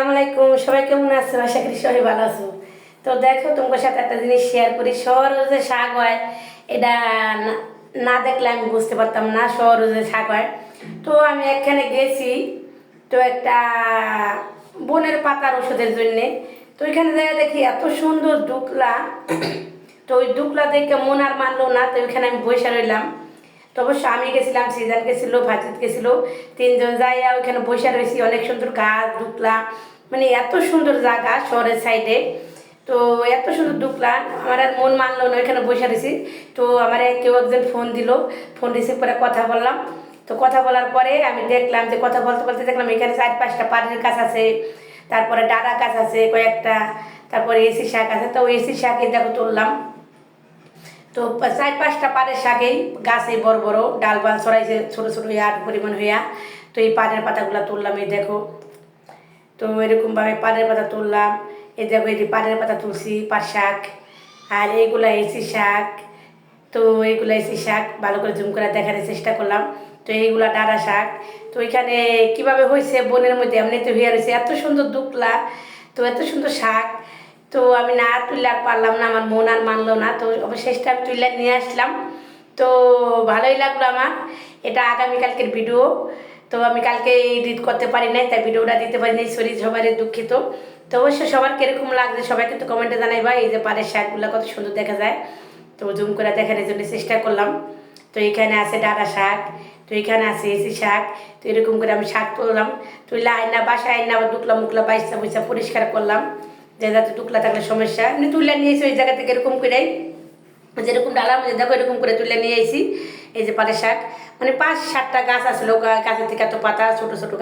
আসসালামু আলাইকুম, সবাই কেমন আছো? আশা করি সবাই ভালো আছো। তো দেখো, তোমার সাথে একটা জিনিস শেয়ার করি। শহরে যে শাক হয়, এটা না না দেখলে আমি বুঝতে পারতাম না শহরে যে শাক হয়। তো আমি এখানে গেছি, তো একটা বনের পাতার ওষুধের জন্যে। তো এখানে যাই দেখি এত সুন্দর দুকলা। তো ওই দুকলা দেখে মন আর মানলো না, তো ওইখানে আমি বসে রইলাম। তো অবশ্য আমি গেছিলাম, সিজান গেছিলো, ভাজিত গেছিলো, তিনজন যাইয়া ওইখানে বসে রয়েছি। অনেক সুন্দর গাছ দুকলা, মানে এত সুন্দর জায়গা শহরের সাইডে। তো এত সুন্দর দুকলা, আমার আর মন মানলো না, ওইখানে বসে রয়েছি। তো আমার কেউ একজন ফোন দিল, ফোন রিসিভ করে কথা বললাম। তো কথা বলার পরে আমি দেখলাম যে কথা বলতে বলতে দেখলাম এখানে 4-5টা পানির গাছ আছে, তারপরে ডাঁড়া গাছ আছে কয়েকটা, তারপরে এসি শাক আছে। তো ওই এসি শাকে দেখো তুললাম। তো 4-5টা পাটের শাকেই গাছে বড় বড় ডাল বাল ছড়াইছে, ছোটো ছোটো আট পরিমাণ হইয়া। তো এই পাটের পাতাগুলো তুললাম, এই দেখো। তো এরকমভাবে পাটের পাতা তুললাম। এই দেখো, এই যে পাটের পাতা তুলছি, পাট শাক। আর এইগুলা এসি শাক। তো এইগুলা এসি শাক ভালো করে জুম করে দেখানোর চেষ্টা করলাম। তো এইগুলা ডাঁড়া শাক। তো এখানে কিভাবে হয়েছে বনের মধ্যে এমনিতে হইয়া রয়েছে, এত সুন্দর দুকলা, তো এত সুন্দর শাক। তো আমি না তুললে আর পারলাম না, আমার মন আর মানলো না। তো অবশেষটা আমি তুলে নিয়ে আসলাম। তো ভালোই লাগলো আমার। এটা আগামীকালকের ভিডিও। তো আমি কালকে এডিট করতে পারি নাই, তাই ভিডিওটা দিতে পারি নাই, সরি, সবারই দুঃখিত। তো অবশ্যই সবার কীরকম লাগছে সবাই কিন্তু কমেন্টে জানাইবা। এই যে পাড়ের শাকগুলো কত সুন্দর দেখা যায়, তো জুম করে দেখানোর জন্য চেষ্টা করলাম। তো এখানে আছে ডাঁড়া শাক, তো এখানে আছে এসি শাক। তো এরকম করে আমি শাক তুললাম, তুইলা আইনা বাসায় আইনা আবার দুকলা মুকলা বাইসা বুইসা পরিষ্কার করলাম, যে যাতে টুকলা থাকলে সমস্যা। এমনি তুলে নিয়েছি ওই জায়গা থেকে এরকম করেই, যেরকম ডালার মধ্যে দেখো এরকম করে তুলে নিয়ে এসেছি। এই যে পাটের শাক, মানে 5-7টা গাছ আসলো, গাছের থেকে এত পাতা, ছোটো ছোটো গাছ।